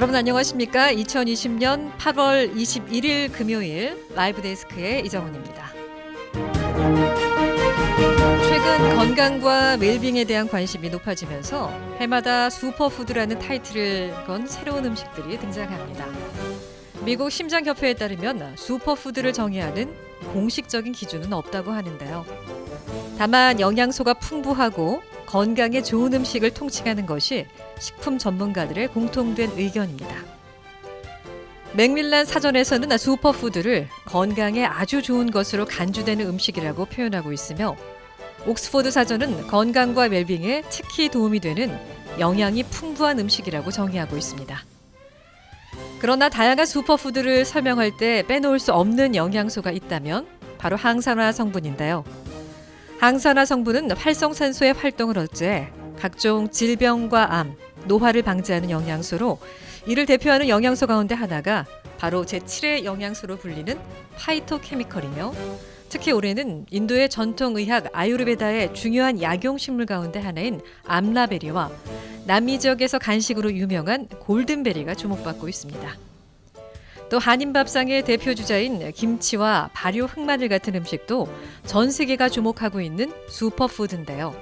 여러분 안녕하십니까? 2020년 8월 21일 금요일 라이브 데스크의 이정훈입니다. 최근 건강과 웰빙에 대한 관심이 높아지면서 해마다 슈퍼푸드라는 타이틀을 건 새로운 음식들이 등장합니다. 미국 심장협회에 따르면 슈퍼푸드를 정의하는 공식적인 기준은 없다고 하는데요. 다만 영양소가 풍부하고 건강에 좋은 음식을 통칭하는 것이 식품 전문가들의 공통된 의견입니다. 맥밀란 사전에서는 슈퍼푸드를 건강에 아주 좋은 것으로 간주되는 음식이라고 표현하고 있으며 옥스포드 사전은 건강과 웰빙에 특히 도움이 되는 영양이 풍부한 음식이라고 정의하고 있습니다. 그러나 다양한 슈퍼푸드를 설명할 때 빼놓을 수 없는 영양소가 있다면 바로 항산화 성분인데요. 항산화 성분은 활성산소의 활동을 억제해 각종 질병과 암, 노화를 방지하는 영양소로 이를 대표하는 영양소 가운데 하나가 바로 제7의 영양소로 불리는 파이토케미컬이며 특히 올해는 인도의 전통의학 아유르베다의 중요한 약용식물 가운데 하나인 암라베리와 남미 지역에서 간식으로 유명한 골든베리가 주목받고 있습니다. 또 한인밥상의 대표 주자인 김치와 발효 흑마늘 같은 음식도 전 세계가 주목하고 있는 슈퍼푸드인데요.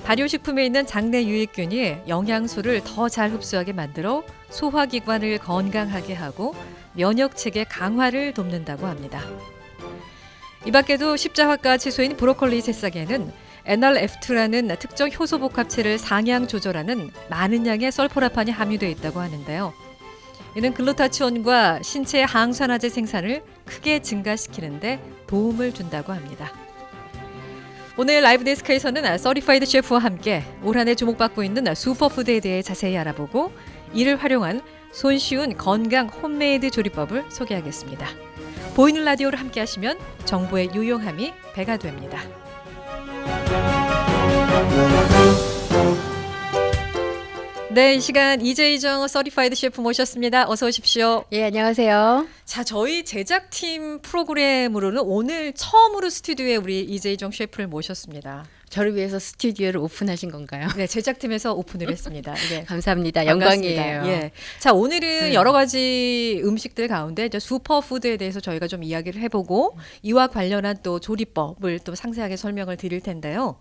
발효식품에 있는 장내 유익균이 영양소를 더 잘 흡수하게 만들어 소화기관을 건강하게 하고 면역체계 강화를 돕는다고 합니다. 이 밖에도 십자화과 채소인 브로콜리 새싹에는 NRF2라는 특정 효소 복합체를 상향 조절하는 많은 양의 설포라판이 함유되어 있다고 하는데요. 이는 글루타치온과 신체 항산화제 생산을 크게 증가시키는 데 도움을 준다고 합니다. 오늘 라이브 데스크에서는 서티파이드 셰프와 함께 올 한 해 주목받고 있는 슈퍼푸드에 대해 자세히 알아보고 이를 활용한 손쉬운 건강 홈메이드 조리법을 소개하겠습니다. 보이는 라디오를 함께 하시면 정보의 유용함이 배가 됩니다. 네, 이 시간 이재희정 서티파이드 셰프 모셨습니다. 어서 오십시오. 예, 안녕하세요. 자, 저희 제작팀 프로그램으로는 오늘 처음으로 스튜디오에 우리 이재희정 셰프를 모셨습니다. 저를 위해서 스튜디오를 오픈하신 건가요? 네, 제작팀에서 오픈을 했습니다. 네. 감사합니다. 반갑습니다. 영광이에요. 예. 자, 오늘은 여러 가지 음식들 가운데 이제 슈퍼푸드에 대해서 저희가 좀 이야기를 해보고 이와 관련한 또 조리법을 또 상세하게 설명을 드릴 텐데요.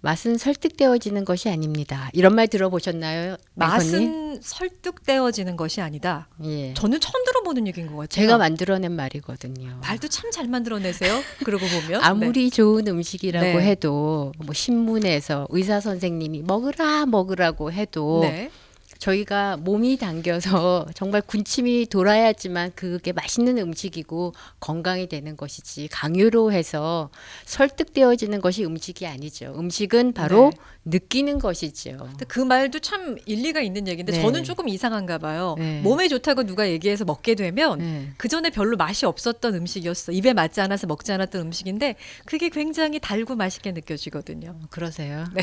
맛은 설득되어지는 것이 아닙니다. 이런 말 들어보셨나요? 맛은 앵커님? 설득되어지는 것이 아니다. 예. 저는 처음 들어보는 얘기인 것 같아요. 제가 만들어낸 말이거든요. 말도 참 잘 만들어내세요. 그러고 보면. 아무리 좋은 음식이라고 네. 해도 뭐 신문에서 의사 선생님이 먹으라고 해도 네. 저희가 몸이 당겨서 정말 군침이 돌아야지만 그게 맛있는 음식이고 건강이 되는 것이지 강요로 해서 설득되어지는 것이 음식이 아니죠. 음식은 바로 네. 느끼는 것이죠. 근데 그 말도 참 일리가 있는 얘기인데 네. 저는 조금 이상한가 봐요. 네. 몸에 좋다고 누가 얘기해서 먹게 되면 네. 그 전에 별로 맛이 없었던 음식이었어. 입에 맞지 않아서 먹지 않았던 음식인데 그게 굉장히 달고 맛있게 느껴지거든요. 그러세요? 네.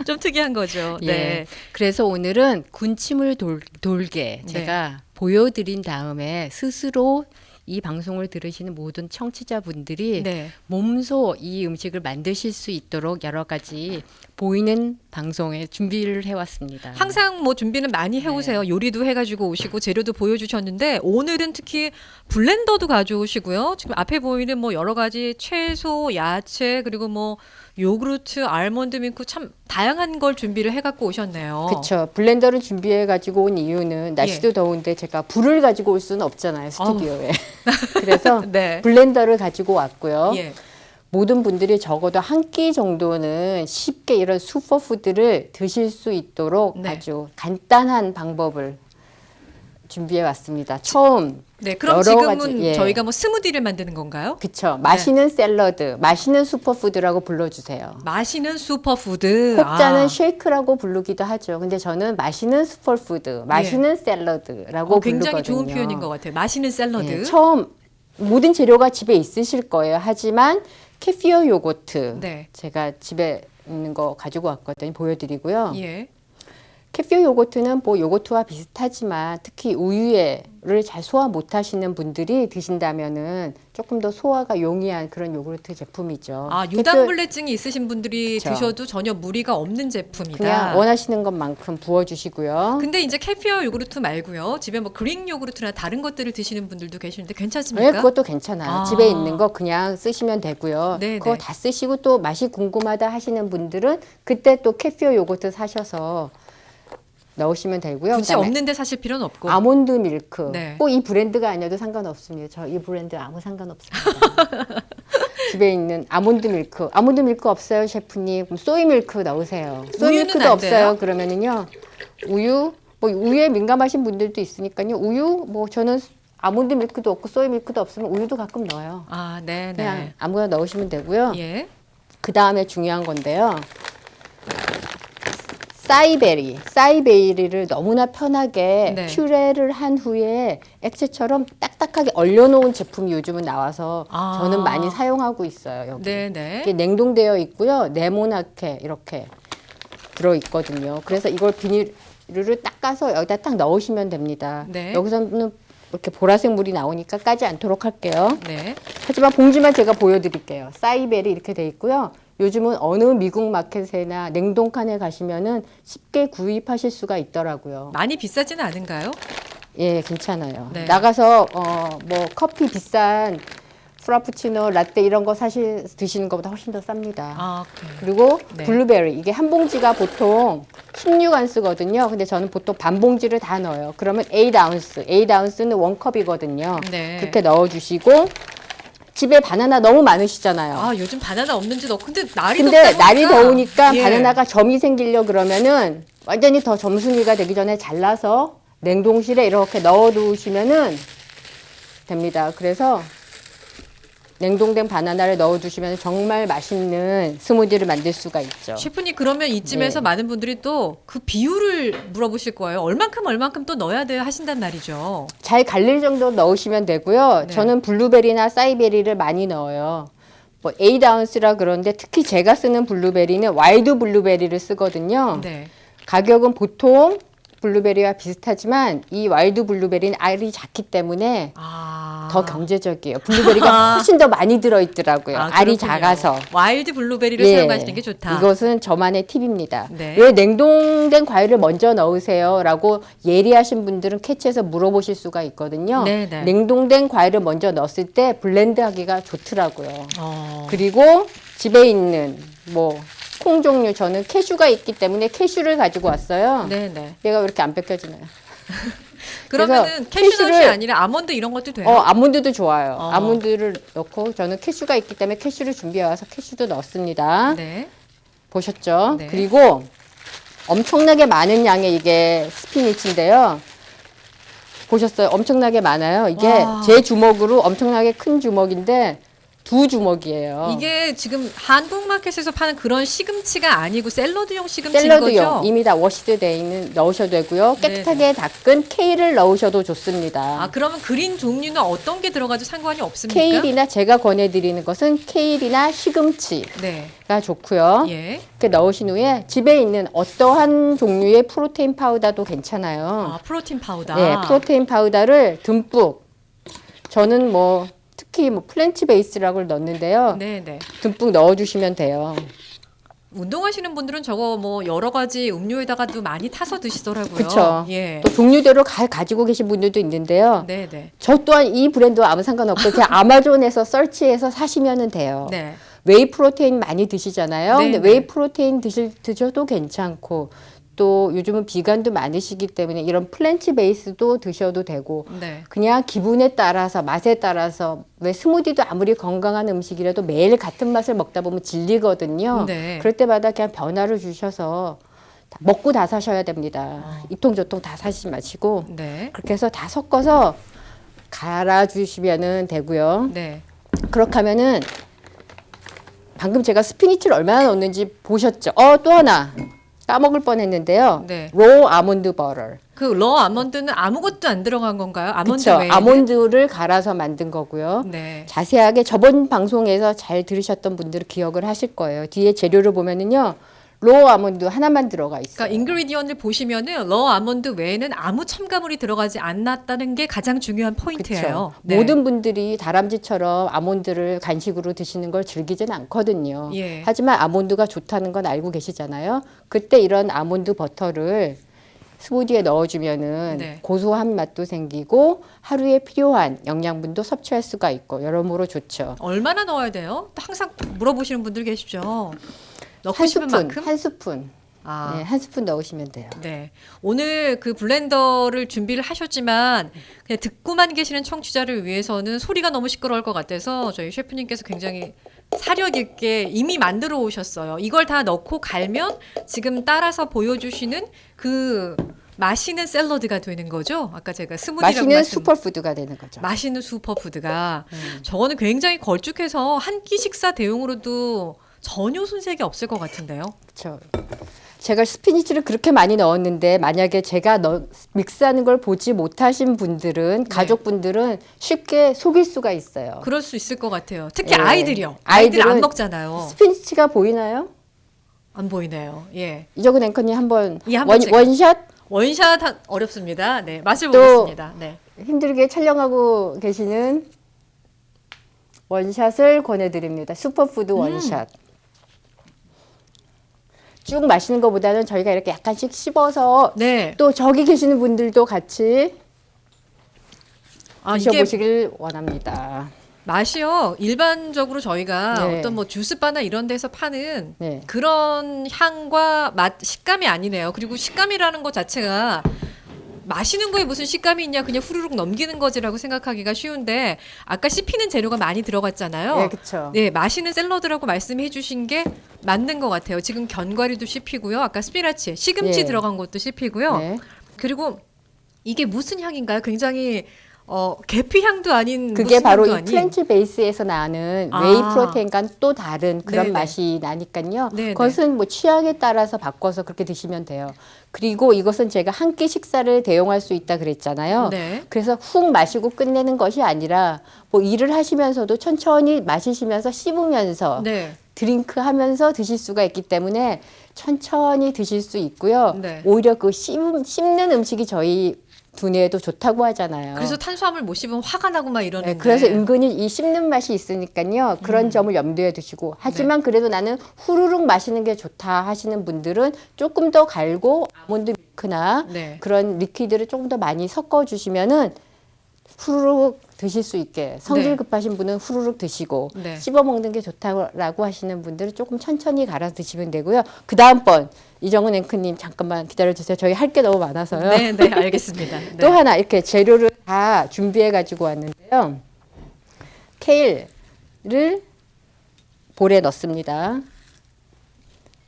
좀 특이한 거죠. 예. 네. 그래서 오늘은 군침을 돌게 제가 보여드린 다음에 스스로 이 방송을 들으시는 모든 청취자분들이 네. 몸소 이 음식을 만드실 수 있도록 여러 가지 보이는 방송에 준비를 해왔습니다. 항상 뭐 준비는 많이 해오세요. 요리도 해가지고 오시고 재료도 보여주셨는데 오늘은 특히 블렌더도 가져오시고요. 지금 앞에 보이는 뭐 여러 가지 채소, 야채 그리고 뭐 요구르트, 알몬드 밀크 참 다양한 걸 준비를 해갖고 오셨네요. 그렇죠. 블렌더를 준비해 가지고 온 이유는 날씨도 더운데 제가 불을 가지고 올 수는 없잖아요, 스튜디오에. 그래서 네. 블렌더를 가지고 왔고요. 예. 모든 분들이 적어도 한 끼 정도는 쉽게 이런 슈퍼푸드를 드실 수 있도록 네. 아주 간단한 방법을 준비해 왔습니다. 처음 네, 그럼 여러 지금은 가지, 예. 저희가 뭐 스무디를 만드는 건가요? 그쵸. 맛있는 샐러드, 맛있는 슈퍼푸드라고 불러주세요. 마시는 슈퍼푸드. 혹자는 쉐이크라고 부르기도 하죠. 근데 저는 맛있는 슈퍼푸드, 맛있는 샐러드라고 굉장히 부르거든요. 좋은 표현인 것 같아요. 마시는 샐러드. 예, 처음 모든 재료가 집에 있으실 거예요. 하지만 케피어 요거트 네. 제가 집에 있는 거 가지고 왔거든요. 보여드리고요. 예. 캐피어 요거트는 뭐 요거트와 비슷하지만 특히 우유를 잘 소화 못 하시는 분들이 드신다면은 조금 더 소화가 용이한 그런 요구르트 제품이죠. 아, 유당불내증이 있으신 분들이 그쵸. 드셔도 전혀 무리가 없는 제품이다. 그냥 원하시는 것만큼 부어주시고요. 근데 이제 캐피어 요구르트 말고요. 집에 뭐 그릭 요구르트나 다른 것들을 드시는 분들도 계시는데 네, 괜찮습니까? 그것도 괜찮아요. 아. 집에 있는 거 그냥 쓰시면 되고요. 네네. 그거 다 쓰시고 또 맛이 궁금하다 하시는 분들은 그때 또 캐피어 요거트 사셔서 넣으시면 되고요. 굳이 그다음에 없는데 사실 필요는 없고. 아몬드 밀크. 네. 꼭 이 브랜드가 아니어도 상관없습니다. 저 이 브랜드 아무 상관없습니다. 집에 있는 아몬드 밀크. 아몬드 밀크 없어요, 셰프님? 그럼 소이 밀크 넣으세요. 소이 우유는 밀크도 안 돼요? 없어요. 그러면은요. 우유, 뭐 우유에 민감하신 분들도 있으니까요. 우유, 뭐 저는 아몬드 밀크도 없고 소이 밀크도 없으면 우유도 가끔 넣어요. 아, 네, 그냥 네. 아무거나 넣으시면 되고요. 예. 그 다음에 중요한 건데요. 사이베리를 너무나 편하게 네. 퓨레를 한 후에 액체처럼 딱딱하게 얼려놓은 제품이 요즘은 나와서 아. 저는 많이 사용하고 있어요. 여기. 네, 네. 이게 냉동되어 있고요. 네모나게 이렇게 들어 있거든요. 그래서 이걸 비닐을 닦아서 여기다 딱 넣으시면 됩니다. 네. 여기서는 이렇게 보라색 물이 나오니까 까지 않도록 할게요. 네. 하지만 봉지만 제가 보여드릴게요. 사이벨이 이렇게 돼 있고요. 요즘은 어느 미국 마켓이나 냉동칸에 가시면은 쉽게 구입하실 수가 있더라고요. 많이 비싸지는 않은가요? 예, 괜찮아요. 네. 나가서 뭐 커피 비싼 프라푸치노, 라떼 이런 거 사실 드시는 것보다 훨씬 더 쌉니다. 아, 그래요. 그리고 네. 블루베리 이게 한 봉지가 보통 16안스거든요. 근데 저는 보통 반 봉지를 다 넣어요. 그러면 8아운스, 8아운스는 1컵이거든요. 네. 그렇게 넣어주시고 집에 바나나 너무 많으시잖아요. 아, 요즘 바나나 없는지 너 근데 날이 근데 덥다 날이 보니까 더우니까 예. 바나나가 점이 생기려 그러면은 완전히 더 점순이가 되기 전에 잘라서 냉동실에 이렇게 넣어 두시면은 됩니다. 그래서 냉동된 바나나를 넣어 두시면 정말 맛있는 스무디를 만들 수가 있죠. 셰프님 그러면 이쯤에서 네. 많은 분들이 또 그 비율을 물어보실 거예요. 얼만큼 또 넣어야 돼요 하신단 말이죠. 잘 갈릴 정도 넣으시면 되고요. 네. 저는 블루베리나 사이베리를 많이 넣어요. 뭐 8아운스라 그러는데 특히 제가 쓰는 블루베리는 와일드 블루베리를 쓰거든요. 네. 가격은 보통 블루베리와 비슷하지만 이 와일드 블루베리는 알이 작기 때문에 아. 더 경제적이에요. 블루베리가 훨씬 더 많이 들어있더라고요. 아, 알이 그렇군요. 작아서. 와일드 블루베리를 예, 사용하시는 게 좋다. 이것은 저만의 팁입니다. 네. 왜 냉동된 과일을 먼저 넣으세요? 라고 예리하신 분들은 캐치해서 물어보실 수가 있거든요. 네, 네. 냉동된 과일을 먼저 넣었을 때 블렌드 하기가 좋더라고요. 어. 그리고 집에 있는 뭐 콩 종류 저는 캐슈가 있기 때문에 캐슈를 가지고 왔어요. 네, 네. 얘가 왜 이렇게 안 뺏겨지나요? 그러면은 그래서 캐슈넛이 캐슈를- 아니라 아몬드 이런 것도 돼요? 아몬드도 좋아요. 어. 아몬드를 넣고 저는 캐슈가 있기 때문에 캐슈를 준비해 와서 캐슈도 넣습니다. 네. 보셨죠? 네. 그리고 엄청나게 많은 양의 이게 스피니치인데요. 보셨어요? 엄청나게 많아요. 이게 와. 제 주먹으로 엄청나게 큰 주먹인데 2주먹이에요. 이게 지금 한국 마켓에서 파는 그런 시금치가 아니고 샐러드용 시금치인 샐러드용 거죠? 이미 다 워시드 돼 있는 넣으셔도 되고요. 깨끗하게 네네. 닦은 케일을 넣으셔도 좋습니다. 아, 그러면 그린 종류는 어떤 게 들어가도 상관이 없습니까? 케일이나 제가 권해드리는 것은 케일이나 시금치가 네. 좋고요. 예. 이렇게 넣으신 후에 집에 있는 어떠한 종류의 프로테인 파우더도 괜찮아요. 아, 프로틴 파우더. 네, 프로테인 파우더를 듬뿍. 저는 뭐 특히 뭐 플랜트 베이스라고 넣는데요. 네, 네. 듬뿍 넣어주시면 돼요. 운동하시는 분들은 저거 뭐 여러 가지 음료에다가도 많이 타서 드시더라고요. 그렇죠. 예. 또 종류대로 가지고 계신 분들도 있는데요. 네, 네. 저 또한 이 브랜드와 아무 상관없고 그냥 아마존에서 서치해서 사시면 돼요. 네. 웨이 프로테인 많이 드시잖아요. 네, 근데 네. 웨이 프로테인 드셔도 괜찮고 또 요즘은 비건도 많으시기 때문에 이런 플랜트 베이스도 드셔도 되고 네. 그냥 기분에 따라서 맛에 따라서 왜 스무디도 아무리 건강한 음식이라도 매일 같은 맛을 먹다 보면 질리거든요. 네. 그럴 때마다 그냥 변화를 주셔서 먹고 다 사셔야 됩니다. 이통저통 다 사시지 마시고 네. 그렇게 해서 다 섞어서 갈아주시면 되고요. 네. 그렇게 하면은 방금 제가 스피니치를 얼마나 넣었는지 보셨죠? 또 하나 까먹을 뻔했는데요. 네. 로 아몬드 버터. 그 러 아몬드는 아무것도 안 들어간 건가요? 아몬드 그쵸? 외에? 아몬드를 갈아서 만든 거고요. 네. 자세하게 저번 방송에서 잘 들으셨던 분들은 기억을 하실 거예요. 뒤에 재료를 보면은요. 로우 아몬드 하나만 들어가 있어요. 그러니까 인그리디언을 보시면은 러 아몬드 외에는 아무 첨가물이 들어가지 않았다는 게 가장 중요한 포인트예요. 그쵸. 네. 모든 분들이 다람쥐처럼 아몬드를 간식으로 드시는 걸 즐기진 않거든요. 예. 하지만 아몬드가 좋다는 건 알고 계시잖아요. 그때 이런 아몬드 버터를 스무디에 넣어주면은 네. 고소한 맛도 생기고 하루에 필요한 영양분도 섭취할 수가 있고 여러모로 좋죠. 얼마나 넣어야 돼요? 항상 물어보시는 분들 계시죠. 넣고 한 싶은 스푼, 만큼? 한 스푼. 아. 네, 한 스푼 넣으시면 돼요. 네. 오늘 그 블렌더를 준비를 하셨지만 그냥 듣고만 계시는 청취자를 위해서는 소리가 너무 시끄러울 것 같아서 저희 셰프님께서 굉장히 사력 있게 이미 만들어 오셨어요. 이걸 다 넣고 갈면 지금 따라서 보여주시는 그 맛있는 샐러드가 되는 거죠. 아까 제가 스무디라고 맛있는 슈퍼푸드가 되는 거죠. 맛있는 슈퍼푸드가 저거는 굉장히 걸쭉해서 한 끼 식사 대용으로도 전혀 손색이 없을 것 같은데요. 그렇죠. 제가 스피니치를 그렇게 많이 넣었는데 만약에 제가 믹스하는 걸 보지 못하신 분들은 가족분들은 쉽게 속일 수가 있어요. 그럴 수 있을 것 같아요. 특히 예. 아이들이요. 아이들 안 아이들은 먹잖아요. 스피니치가 보이나요? 안 보이네요. 예. 이정은 앵커님 한번 예, 한번 제가. 원샷 원샷 어렵습니다. 네, 맛을 또 보겠습니다. 네. 힘들게 촬영하고 계시는 원샷을 권해드립니다. 슈퍼푸드 원샷. 쭉 마시는 것보다는 저희가 이렇게 약간씩 씹어서 네. 또 저기 계시는 분들도 같이 아, 이게 드셔보시길 원합니다. 맛이요. 일반적으로 저희가 네. 어떤 뭐 주스바나 이런 데서 파는 네. 그런 향과 맛, 식감이 아니네요. 그리고 식감이라는 것 자체가 마시는 거에 무슨 식감이 있냐 그냥 후루룩 넘기는 거지라고 생각하기가 쉬운데 아까 씹히는 재료가 많이 들어갔잖아요. 네, 그렇죠. 네, 마시는 샐러드라고 말씀해 주신 게 맞는 것 같아요. 지금 견과류도 씹히고요. 아까 스피나치, 시금치 예. 들어간 것도 씹히고요. 네. 그리고 이게 무슨 향인가요? 굉장히 계피 향도 아닌 그게 무슨 바로 향도 이 아닌. 프렌치 베이스에서 나는 아. 웨이 프로테인과는 또 다른 그런 네네. 맛이 나니까요. 네네. 그것은 뭐 취향에 따라서 바꿔서 그렇게 드시면 돼요. 그리고 이것은 제가 한 끼 식사를 대용할 수 있다 그랬잖아요. 네. 그래서 훅 마시고 끝내는 것이 아니라 뭐 일을 하시면서도 천천히 마시시면서 씹으면서 네. 드링크 하면서 드실 수가 있기 때문에 천천히 드실 수 있고요. 네. 오히려 그 씹는 음식이 저희 두뇌에도 좋다고 하잖아요. 그래서 탄수화물 못 씹으면 화가 나고 막 이러는데. 네, 그래서 은근히 이 씹는 맛이 있으니까요. 그런 점을 염두에 두시고. 하지만 그래도 나는 후루룩 마시는 게 좋다 하시는 분들은 조금 더 갈고 아몬드 밀크나 네. 그런 리퀴드를 조금 더 많이 섞어 주시면은 후루룩 드실 수 있게 성질 네. 급하신 분은 후루룩 드시고 네. 씹어 먹는 게 좋다고 하시는 분들은 조금 천천히 갈아서 드시면 되고요. 그 다음번 이정은 앵커님 잠깐만 기다려주세요. 저희 할 게 너무 많아서요. 네, 네, 알겠습니다. 네. 또 하나 이렇게 재료를 다 준비해 가지고 왔는데요. 케일을 볼에 넣습니다.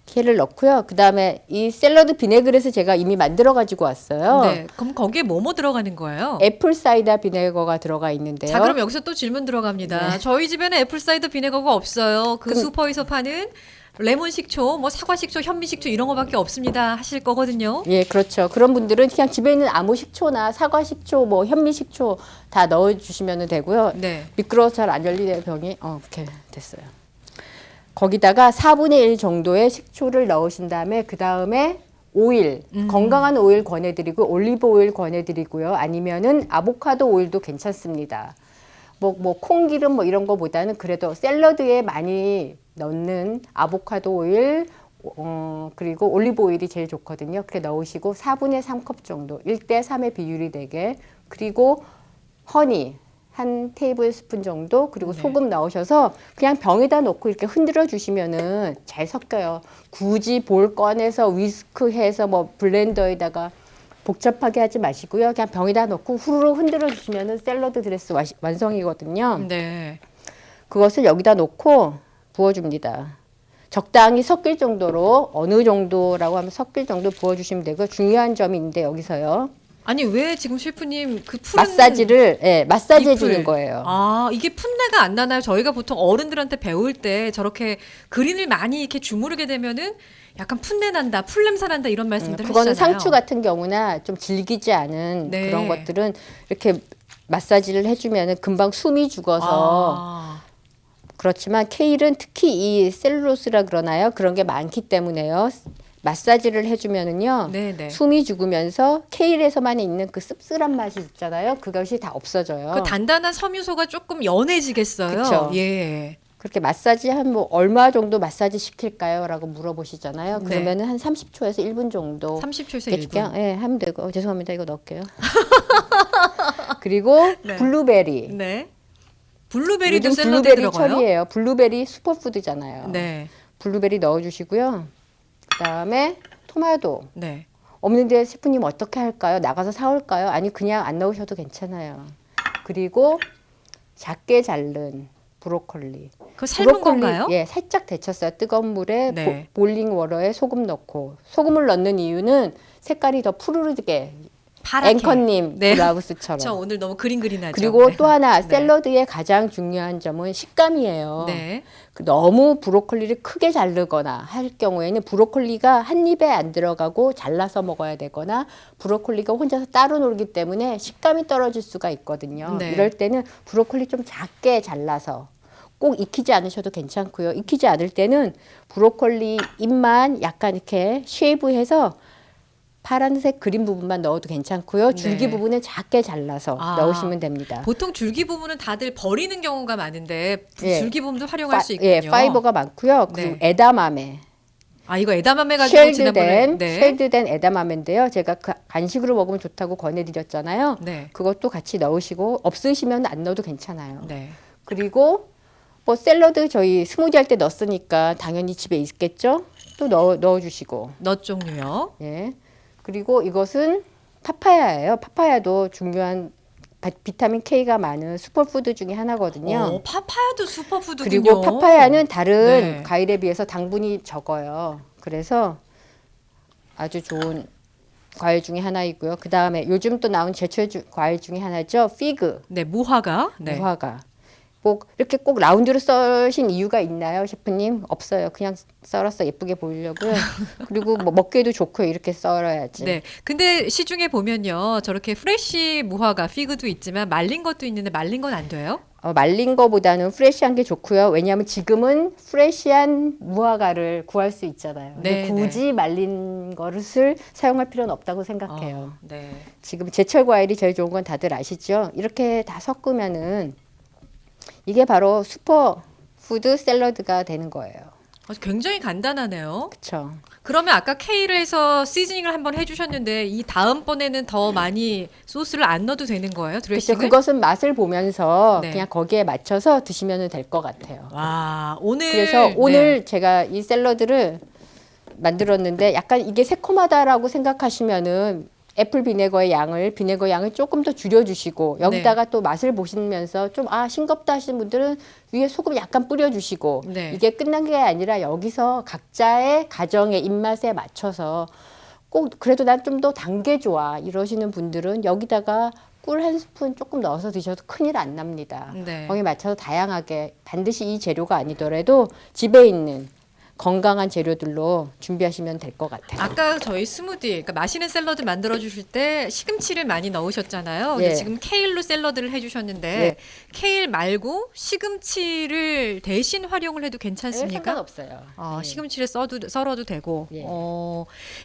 케일을 넣고요. 그 다음에 이 샐러드 비네그렛을 제가 이미 만들어 가지고 왔어요. 네. 그럼 거기에 뭐뭐 들어가는 거예요? 애플 사이다 비네거가 들어가 있는데요. 자, 그럼 여기서 또 질문 들어갑니다. 저희 집에는 애플 사이더 비네거가 없어요. 그 슈퍼에서 파는 레몬 식초, 뭐 사과 식초, 현미 식초 이런 거밖에 없습니다. 하실 거거든요. 예, 그렇죠. 그런 분들은 그냥 집에 있는 아무 식초나 사과 식초, 뭐 현미 식초 다 넣어 주시면 되고요. 네. 미끄러워서 잘 안 열리네요, 병이. 이렇게 됐어요. 거기다가 4분의 1 정도의 식초를 넣으신 다음에 그 다음에 오일, 건강한 오일 권해드리고 올리브 오일 권해드리고요. 아니면은 아보카도 오일도 괜찮습니다. 뭐 콩기름 뭐 이런 거보다는 그래도 샐러드에 많이 넣는 아보카도 오일, 그리고 올리브 오일이 제일 좋거든요. 그렇게 넣으시고 4분의 3컵 정도, 1대 3의 비율이 되게, 그리고 허니 한 테이블 스푼 정도, 그리고 네. 소금 넣으셔서 그냥 병에다 넣고 이렇게 흔들어 주시면은 잘 섞여요. 굳이 볼 꺼내서 위스크해서 뭐 블렌더에다가 복잡하게 하지 마시고요. 그냥 병에다 넣고 후루룩 흔들어 주시면은 샐러드 드레스 완성이거든요. 네. 그것을 여기다 놓고 부어줍니다. 적당히 섞일 정도로, 어느 정도라고 하면 섞일 정도 부어주시면 되고, 중요한 점이 있는데 여기서요. 아니 왜 지금 셰프님 그 푸른 마사지를 마사지 잎을. 해주는 거예요. 아, 이게 풋내가 안 나나요? 저희가 보통 어른들한테 배울 때 저렇게 그린을 많이 이렇게 주무르게 되면은 약간 풋내 난다, 풀냄새 난다 이런 말씀들 그거는 하시잖아요. 상추 같은 경우나 좀 질기지 않은 네. 그런 것들은 이렇게 마사지를 해주면 금방 숨이 죽어서 아, 그렇지만 케일은 특히 이 셀룰로스라 그러나요? 그런 게 많기 때문에요. 마사지를 해주면은요. 네네. 숨이 죽으면서 케일에서만 있는 그 씁쓸한 맛이 있잖아요. 그것이 다 없어져요. 그 단단한 섬유소가 조금 연해지겠어요. 그쵸. 예. 그렇게 마사지 한 뭐 얼마 정도 마사지 시킬까요? 라고 물어보시잖아요. 네. 그러면은 한 30초에서 1분 정도 30초에서 이렇게 1분. 그냥 예, 하면 되고 죄송합니다. 이거 넣을게요. 그리고 네. 블루베리. 네. 블루베리도 요즘 샐러드에 블루베리 들어가요? 철이에요. 블루베리 슈퍼푸드잖아요. 네. 블루베리 넣어주시고요. 그다음에 토마토. 네. 없는데 셰프님 어떻게 할까요? 나가서 사올까요? 아니 그냥 안 넣으셔도 괜찮아요. 그리고 작게 자른 브로콜리. 그거 삶은 브로콜리, 건가요? 예, 살짝 데쳤어요. 뜨거운 물에 네. 볼링 워터에 소금 넣고. 소금을 넣는 이유는 색깔이 더 푸르르게 파랗게. 앵커님 네. 블라우스처럼. 저 오늘 너무 그린 나죠. 그리고 네. 또 하나 네. 샐러드의 가장 중요한 점은 식감이에요. 네. 너무 브로콜리를 크게 자르거나 할 경우에는 브로콜리가 한 입에 안 들어가고 잘라서 먹어야 되거나 브로콜리가 혼자서 따로 놀기 때문에 식감이 떨어질 수가 있거든요. 네. 이럴 때는 브로콜리 좀 작게 잘라서 꼭 익히지 않으셔도 괜찮고요. 익히지 않을 때는 브로콜리 잎만 약간 이렇게 쉐이브해서 파란색 그린 부분만 넣어도 괜찮고요. 줄기 네. 부분은 작게 잘라서 아. 넣으시면 됩니다. 보통 줄기 부분은 다들 버리는 경우가 많은데 예. 줄기 부분도 활용할 수 있군요. 예, 파이버가 많고요. 그리고 네. 에다마메. 아 이거 에다마메 가지고 지난번에 쉘드된 에다마메인데요. 제가 그 간식으로 먹으면 좋다고 권해드렸잖아요. 네. 그것도 같이 넣으시고 없으시면 안 넣어도 괜찮아요. 네. 그리고 뭐 샐러드 저희 스무디 할 때 넣었으니까 당연히 집에 있겠죠. 또 넣어주시고. 넛 종류요. 예. 그리고 이것은 파파야예요. 파파야도 중요한 비타민 K가 많은 슈퍼푸드 중에 하나거든요. 파파야도 슈퍼푸드군요. 그리고 파파야는 다른 네. 과일에 비해서 당분이 적어요. 그래서 아주 좋은 과일 중에 하나이고요. 그 다음에 요즘 또 나온 제철 과일 중에 하나죠. 피그, 네, 무화과. 네. 무화과. 꼭 이렇게 꼭 라운드로 썰으신 이유가 있나요, 셰프님? 없어요. 그냥 썰어서 예쁘게 보이려고요. 그리고 뭐 먹기에도 좋고요. 이렇게 썰어야지. 네. 근데 시중에 보면요. 저렇게 프레쉬 무화과 피그도 있지만 말린 것도 있는데 말린 건 안 돼요? 말린 거보다는 프레시한 게 좋고요. 왜냐하면 지금은 프레시한 무화과를 구할 수 있잖아요. 근데 네, 굳이 말린 것을 사용할 필요는 없다고 생각해요. 네. 지금 제철 과일이 제일 좋은 건 다들 아시죠? 이렇게 다 섞으면은 이게 바로 슈퍼푸드 샐러드가 되는 거예요. 굉장히 간단하네요. 그렇죠? 그러면 아까 K를 해서 시즈닝을 한번 해주셨는데 이 다음번에는 더 많이 소스를 안 넣어도 되는 거예요? 그렇죠. 드레싱을? 그것은 맛을 보면서 네. 그냥 거기에 맞춰서 드시면 될 것 같아요. 와, 오늘 그래서 오늘 네. 제가 이 샐러드를 만들었는데 약간 이게 새콤하다라고 생각하시면은 애플 비네거의 비네거 양을 조금 더 줄여주시고 여기다가 또 맛을 보시면서 좀 싱겁다 하시는 분들은 위에 소금 약간 뿌려주시고 네. 이게 끝난 게 아니라 여기서 각자의 가정의 입맛에 맞춰서 꼭 그래도 난 좀 더 단 게 좋아 이러시는 분들은 여기다가 꿀 한 스푼 조금 넣어서 드셔도 큰일 안 납니다. 네. 거기에 맞춰서 다양하게 반드시 이 재료가 아니더라도 집에 있는 건강한 재료들로 준비하시면 될 것 같아요. 아까 저희 스무디, 그러니까 마시는 샐러드 만들어 주실 때 시금치를 많이 넣으셨잖아요. 근데 예. 지금 케일로 샐러드를 해주셨는데 예. 케일 말고 시금치를 대신 활용을 해도 괜찮습니까? 상관없어요. 예. 시금치를 썰어도 되고. 예.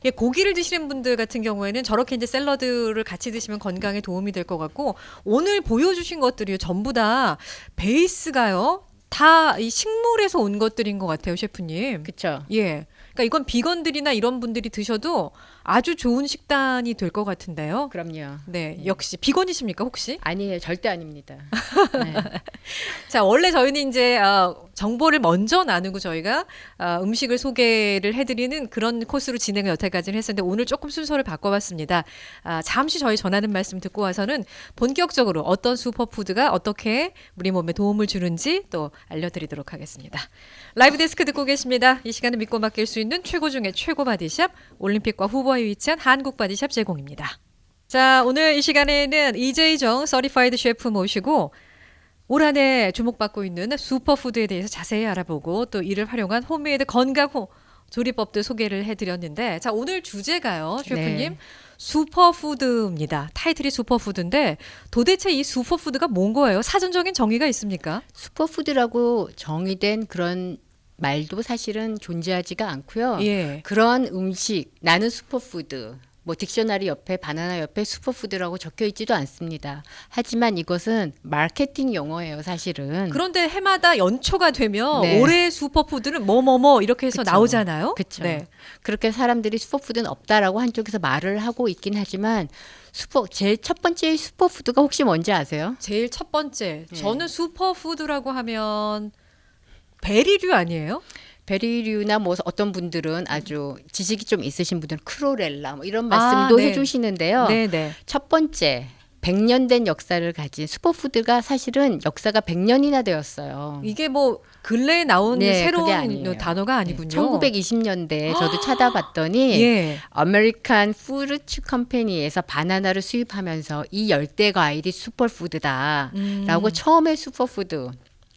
예, 고기를 드시는 분들 같은 경우에는 저렇게 이제 샐러드를 같이 드시면 건강에 도움이 될 것 같고 오늘 보여주신 것들이 전부 다 베이스가요. 다 이 식물에서 온 것들인 것 같아요, 셰프님. 그렇죠. 예. 그러니까 이건 비건들이나 이런 분들이 드셔도 아주 좋은 식단이 될 것 같은데요. 그럼요. 네, 역시 비건이십니까 혹시? 아니에요, 절대 아닙니다. 네. 자, 원래 저희는 이제 정보를 먼저 나누고 저희가 음식을 소개를 해드리는 그런 코스로 진행을 여태까지는 했었는데 오늘 조금 순서를 바꿔봤습니다. 잠시 저희 전하는 말씀 듣고 와서는 본격적으로 어떤 슈퍼푸드가 어떻게 우리 몸에 도움을 주는지 또 알려드리도록 하겠습니다. 라이브 데스크 듣고 계십니다. 이 시간을 믿고 맡길 수 있는 최고 중에 최고 바디샵 올림픽과 후보에 위치한 한국 바디샵 제공입니다. 자, 오늘 이 시간에는 이재정 서티파이드 셰프 모시고 올 한 해 주목받고 있는 슈퍼푸드에 대해서 자세히 알아보고 또 이를 활용한 홈메이드 건강 조리법들 소개를 해드렸는데 자 오늘 주제가요 셰프님 네. 슈퍼푸드입니다. 타이틀이 슈퍼푸드인데 도대체 이 슈퍼푸드가 뭔 거예요? 사전적인 정의가 있습니까? 슈퍼푸드라고 정의된 그런 말도 사실은 존재하지가 않고요. 예. 그런 음식, 나는 슈퍼푸드, 뭐 딕셔너리 옆에 바나나 옆에 슈퍼푸드라고 적혀 있지도 않습니다. 하지만 이것은 마케팅 용어예요, 사실은. 그런데 해마다 연초가 되면 네. 올해 슈퍼푸드는 뭐뭐뭐 이렇게 해서 그쵸. 나오잖아요. 그렇죠. 네. 그렇게 사람들이 슈퍼푸드는 없다라고 한쪽에서 말을 하고 있긴 하지만 제일 첫 번째 슈퍼푸드가 혹시 뭔지 아세요? 제일 첫 번째 네. 저는 슈퍼푸드라고 하면 베리류 아니에요? 베리류나 뭐 어떤 분들은 아주 지식이 좀 있으신 분들은 크로렐라 뭐 이런 말씀도 네. 해주시는데요. 네네. 첫 번째 100년 된 역사를 가진 슈퍼푸드가 사실은 역사가 100년이나 되었어요. 이게 뭐 근래에 나온 네, 그게 새로운 아니에요. 단어가 아니군요. 1920년대에 저도 찾아봤더니 예. 아메리칸 푸르츠 컴퍼니에서 바나나를 수입하면서 이 열대 과일이 슈퍼푸드다라고 처음에 슈퍼푸드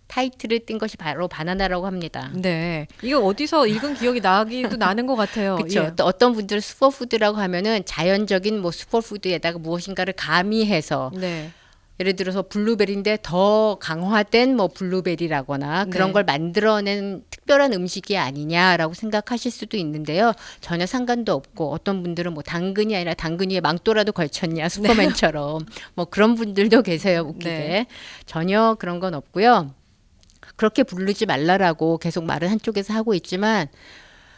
타이틀을 띈 것이 바로 바나나라고 합니다. 네. 이거 어디서 읽은 기억이 나기도 나는 것 같아요. 그렇죠. 예. 또 어떤 분들은 슈퍼푸드라고 하면은 자연적인 뭐 슈퍼푸드에다가 무엇인가를 가미해서 네. 예를 들어서 블루베리인데 더 강화된 뭐 블루베리라거나 그런 네. 걸 만들어낸 특별한 음식이 아니냐라고 생각하실 수도 있는데요. 전혀 상관도 없고 어떤 분들은 뭐 당근이 아니라 당근 위에 망토라도 걸쳤냐 슈퍼맨처럼 뭐 그런 분들도 계세요. 웃기게. 네. 전혀 그런 건 없고요. 그렇게 부르지 말라라고 계속 말을 한쪽에서 하고 있지만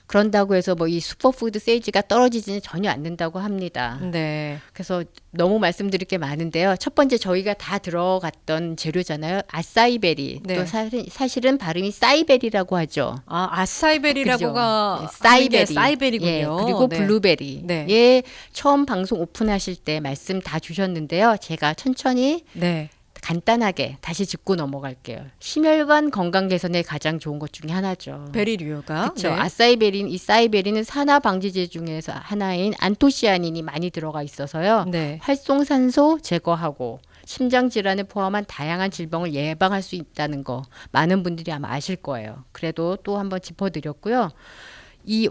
그런다고 해서 뭐 이 슈퍼푸드 세이지가 떨어지지는 전혀 않는다고 합니다. 네. 그래서 너무 말씀드릴 게 많은데요. 첫 번째 저희가 다 들어갔던 재료잖아요. 아싸이베리. 네. 또 사실은 발음이 사이베리라고 하죠. 아, 아싸이베리라고가 그죠? 사이베리. 사이베리군요. 예, 그리고 네. 블루베리. 네. 예, 처음 방송 오픈하실 때 말씀 다 주셨는데요. 제가 천천히 네. 간단하게 다시 짚고 넘어갈게요. 심혈관 건강 개선에 가장 좋은 것 중에 하나죠. 베리류가. 그렇죠. 네. 아싸이베린, 이 사이베리는 산화 방지제 중에서 하나인 안토시아닌이 많이 들어가 있어서요. 네. 활성산소 제거하고 심장 질환을 포함한 다양한 질병을 예방할 수 있다는 거 많은 분들이 아마 아실 거예요. 그래도 또 한번 짚어드렸고요. 이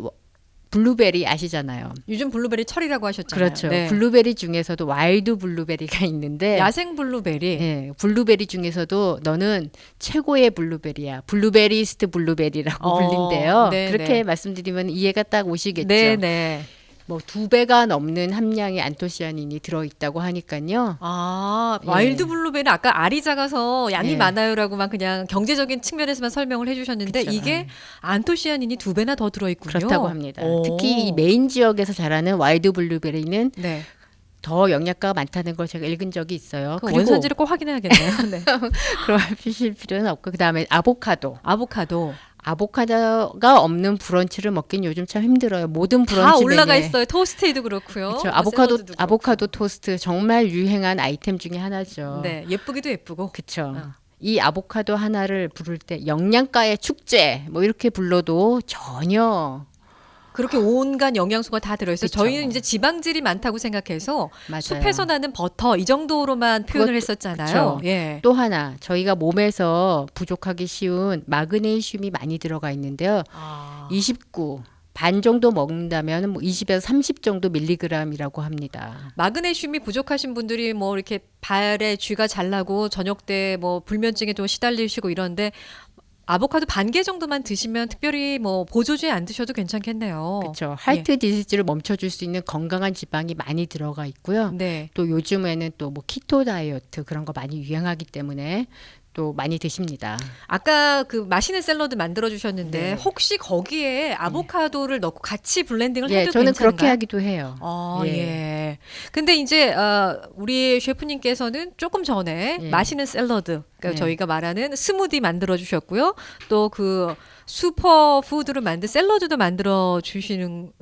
블루베리 아시잖아요. 요즘 블루베리 철이라고 하셨잖아요. 그렇죠. 네. 블루베리 중에서도 와일드 블루베리가 있는데 야생 블루베리. 예, 블루베리 중에서도 너는 최고의 블루베리야. 블루베리스트 블루베리라고 불린대요. 네, 그렇게 네. 말씀드리면 이해가 딱 오시겠죠. 네, 네. 뭐 2배가 넘는 함량의 안토시아닌이 들어있다고 하니까요. 아, 예. 와일드 블루베리 아까 알이 작아서 양이 예. 많아요라고만 그냥 경제적인 측면에서만 설명을 해주셨는데 그쵸. 이게 안토시아닌이 2배나 더 들어있군요. 그렇다고 합니다. 오. 특히 이 메인 지역에서 자라는 와일드 블루베리는 네. 더 영양가가 많다는 걸 제가 읽은 적이 있어요. 그 원산지를 꼭 확인해야겠네요. 네. 그러실 필요는 없고 그다음에 아보카도. 아보카도가 없는 브런치를 먹긴 요즘 참 힘들어요. 모든 브런치 다 올라가 메뉴에. 있어요. 토스트에도 그렇고요. 그렇죠. 뭐 아보카도 샐러드도 그렇고. 아보카도 토스트 정말 유행한 아이템 중에 하나죠. 네, 예쁘기도 예쁘고. 그렇죠. 어. 이 아보카도 하나를 부를 때 영양가의 축제 뭐 이렇게 불러도 전혀 그렇게 온갖 영양소가 다 들어있어요. 그쵸. 저희는 이제 지방질이 많다고 생각해서 맞아요. 숲에서 나는 버터 이 정도로만 표현을 그것도- 했었잖아요. 그쵸. 예. 또 하나 저희가 몸에서 부족하기 쉬운 마그네슘이 많이 들어가 있는데요. 아. 29 반 정도 먹는다면 뭐 20에서 30 정도 밀리그램이라고 합니다. 마그네슘이 부족하신 분들이 뭐 이렇게 발에 쥐가 잘 나고 저녁 때 뭐 불면증에 좀 시달리시고 이런데 아보카도 반 개 정도만 드시면 특별히 뭐 보조제 안 드셔도 괜찮겠네요. 그렇죠. 하트 디지즈를 멈춰줄 수 있는 건강한 지방이 많이 들어가 있고요. 네. 또 요즘에는 또 뭐 키토 다이어트 그런 거 많이 유행하기 때문에 또 많이 드십니다. 아까 그 맛있는 샐러드 만들어 주셨는데 네. 혹시 거기에 아보카도를 넣고 같이 블렌딩을 예, 해도 저는 괜찮은가요? 그렇게 하기도 해요. 예. 예. 근데 이제 우리 셰프님께서는 조금 전에 예. 맛있는 샐러드, 그러니까 예. 저희가 말하는 스무디 만들어 주셨고요. 또 그 슈퍼 푸드로 만든 샐러드도 만들어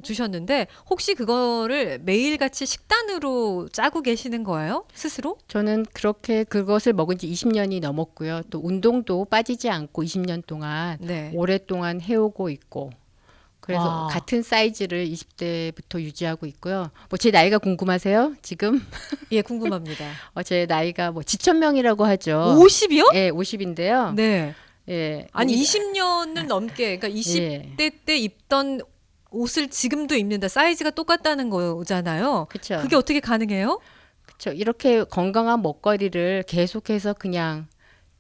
주셨는데 혹시 그거를 매일같이 식단으로 짜고 계시는 거예요? 스스로? 저는 그렇게 그것을 먹은 지 20년이 넘었고요. 또 운동도 빠지지 않고 20년 동안 네. 오랫동안 해오고 있고 그래서 와. 같은 사이즈를 20대부터 유지하고 있고요. 뭐 제 나이가 궁금하세요? 지금 예, 궁금합니다. 제 나이가 뭐 지천명이라고 하죠. 50이요? 예, 50인데요. 네. 예. 아니 우리- 20년을 넘게 그러니까 20대 때 입던 옷을 지금도 입는다. 사이즈가 똑같다는 거잖아요. 그렇죠. 그게 어떻게 가능해요? 그렇죠. 이렇게 건강한 먹거리를 계속해서 그냥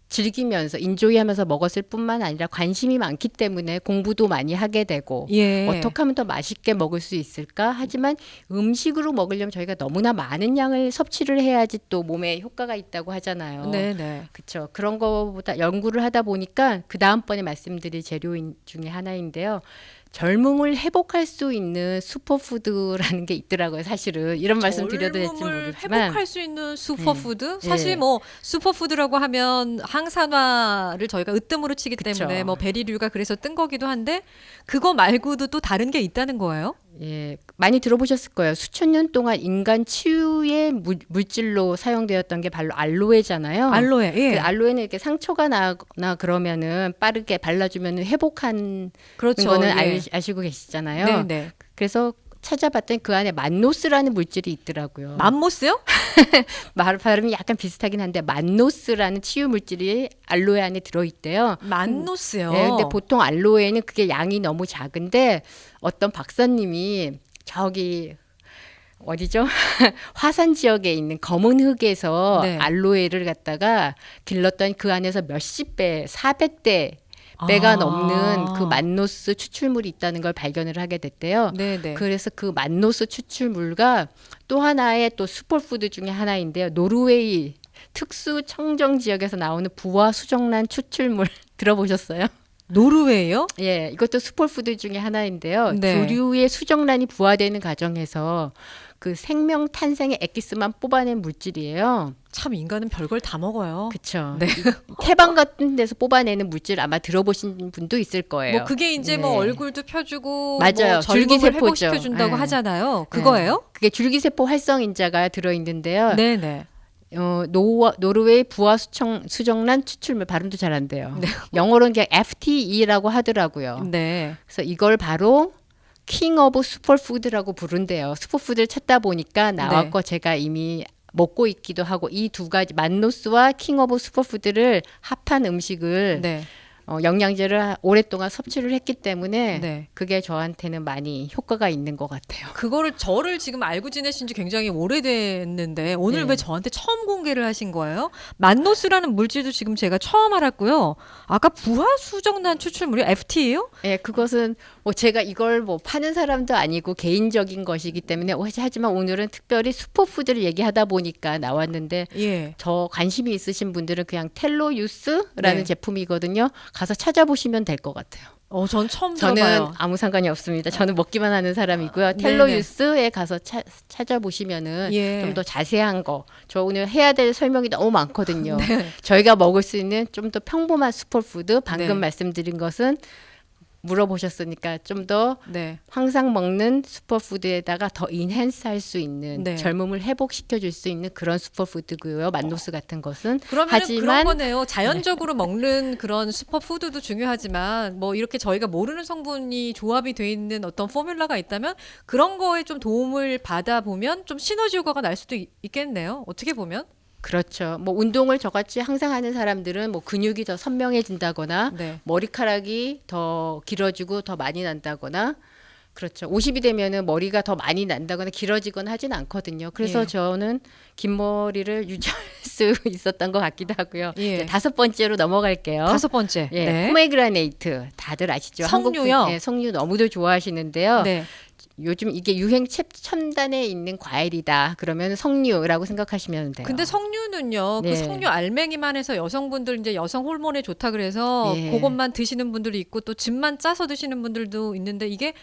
즐기면서 인조이하면서 먹었을 뿐만 아니라 관심이 많기 때문에 공부도 많이 하게 되고 예. 어떻게 하면 더 맛있게 먹을 수 있을까? 하지만 음식으로 먹으려면 저희가 너무나 많은 양을 섭취를 해야지 또 몸에 효과가 있다고 하잖아요. 네네. 그렇죠. 그런 거보다 연구를 하다 보니까 그 다음번에 말씀드릴 재료 중에 하나인데요. 젊음을 회복할 수 있는 슈퍼푸드라는 게 있더라고요. 사실은 이런 말씀 드려도 될지 젊음을 모르지만 회복할 수 있는 슈퍼푸드? 예. 사실 뭐 슈퍼푸드라고 하면 항산화를 저희가 으뜸으로 치기 그쵸. 때문에 뭐 베리류가 그래서 뜬 거기도 한데 그거 말고도 또 다른 게 있다는 거예요? 예, 많이 들어보셨을 거예요. 수천 년 동안 인간 치유의 물질로 사용되었던 게 바로 알로에잖아요. 알로에. 예. 그 알로에는 이렇게 상처가 나거나 그러면은 빠르게 발라주면 회복한 그렇죠. 거는 예. 아시고 계시잖아요. 네네. 그래서 찾아봤더니 그 안에 만노스라는 물질이 있더라고요. 맘모스요? 발음이 약간 비슷하긴 한데 만노스라는 치유 물질이 알로에 안에 들어있대요. 만노스요. 네, 근데 보통 알로에는 그게 양이 너무 작은데 어떤 박사님이 저기 어디죠? 화산 지역에 있는 검은 흙에서 네. 알로에를 갖다가 길렀더니 그 안에서 몇십 배, 400대 배가 아. 넘는 그 만노스 추출물이 있다는 걸 발견을 하게 됐대요. 네네. 그래서 그 만노스 추출물과 또 하나의 또 슈퍼푸드 중에 하나인데요. 노르웨이 특수 청정 지역에서 나오는 부화 수정란 추출물 들어보셨어요? 노르웨이요? 예, 이것도 슈퍼푸드 중에 하나인데요. 네. 조류의 수정란이 부화되는 과정에서 그 생명 탄생의 엑기스만 뽑아낸 물질이에요. 참 인간은 별걸 다 먹어요. 그렇죠. 네. 태방 같은 데서 뽑아내는 물질 아마 들어보신 분도 있을 거예요. 뭐 그게 이제 뭐 네. 얼굴도 펴주고 맞아요. 뭐 젊음을 줄기세포죠. 회복시켜준다고 네. 하잖아요. 그거예요? 그게 줄기세포 활성인자가 들어있는데요. 네네. 노르웨이 부화 수정란 추출물 발음도 잘 안 돼요. 네. 영어로는 그냥 FTE라고 하더라고요. 네. 그래서 이걸 바로 킹 오브 슈퍼푸드라고 부른대요. 슈퍼푸드를 찾다 보니까 나왔고 제가 이미 먹고 있기도 하고 이 두 가지 만노스와 킹 오브 슈퍼푸드를 합한 음식을 네. 영양제를 오랫동안 섭취를 했기 때문에 네. 그게 저한테는 많이 효과가 있는 것 같아요. 그거를 저를 지금 알고 지내신 지 굉장히 오래됐는데 오늘 네. 왜 저한테 처음 공개를 하신 거예요? 만노스라는 물질도 지금 제가 처음 알았고요. 아까 부화수정란 추출물이 FT예요? 예, 그것은 뭐 제가 이걸 뭐 파는 사람도 아니고 개인적인 것이기 때문에 하지만 오늘은 특별히 슈퍼푸드를 얘기하다 보니까 나왔는데 예. 저 관심이 있으신 분들은 그냥 텔로유스라는 네. 제품이거든요. 가서 찾아보시면 될 것 같아요. 전 처음 저는 들어봐요. 아무 상관이 없습니다. 저는 먹기만 하는 사람이고요. 네네. 텔로유스에 가서 찾아보시면은 예. 좀 더 자세한 거. 저 오늘 해야 될 설명이 너무 많거든요. 네. 저희가 먹을 수 있는 좀 더 평범한 슈퍼푸드 방금 네. 말씀드린 것은 물어보셨으니까 좀 더 네. 항상 먹는 슈퍼푸드에다가 더 인핸스 할 수 있는 네. 젊음을 회복시켜 줄 수 있는 그런 슈퍼푸드고요. 만노스 같은 것은 그러면 그런 하지만 거네요. 자연적으로 먹는 그런 슈퍼푸드도 중요하지만 뭐 이렇게 저희가 모르는 성분이 조합이 돼 있는 어떤 포뮬러가 있다면 그런 거에 좀 도움을 받아 보면 좀 시너지 효과가 날 수도 있겠네요. 어떻게 보면. 그렇죠. 뭐 운동을 저같이 항상 하는 사람들은 뭐 근육이 더 선명해진다거나 네. 머리카락이 더 길어지고 더 많이 난다거나 그렇죠. 50이 되면은 머리가 더 많이 난다거나 길어지거나 하진 않거든요. 그래서 예. 저는 긴 머리를 유지할 수 있었던 것 같기도 하고요. 예. 이제 5번째로 넘어갈게요. 5번째. 예, 네. 포메그라네이트 다들 아시죠? 석류요? 한국 석류 너무들 좋아하시는데요. 네. 요즘 이게 유행 첨단에 있는 과일이다. 그러면 석류라고 생각하시면 돼요. 근데 석류는요, 그 네. 석류 알맹이만 해서 여성분들 이제 여성 호르몬에 좋다 그래서 예. 그것만 드시는 분들이 있고 또 즙만 짜서 드시는 분들도 있는데 이게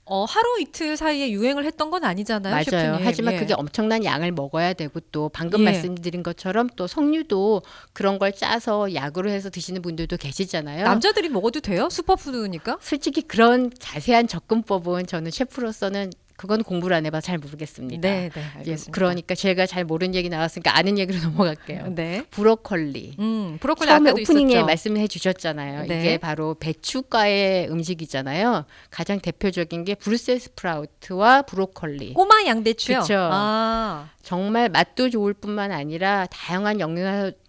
하루 이틀 사이에 유행을 했던 건 아니잖아요, 맞아요. 셰프님. 하지만 예. 그게 엄청난 양을 먹어야 되고 또 방금 예. 말씀드린 것처럼 또 석류도 그런 걸 짜서 약으로 해서 드시는 분들도 계시잖아요. 남자들이 먹어도 돼요? 슈퍼푸드니까? 솔직히 그런 자세한 접근법은 저는 셰프로서는 그건 공부를 안 해봐서 잘 모르겠습니다. 네, 예, 알겠습니다. 그러니까 제가 잘 모르는 얘기 나왔으니까 아는 얘기로 넘어갈게요. 네. 브로콜리. 브로콜리 처음에 아까도 오프닝에 있었죠. 말씀해 주셨잖아요. 네. 이게 바로 배추과의 음식이잖아요. 가장 대표적인 게 브루셀 스프라우트와 브로콜리. 꼬마 양배추요. 그쵸. 아, 정말 맛도 좋을 뿐만 아니라 다양한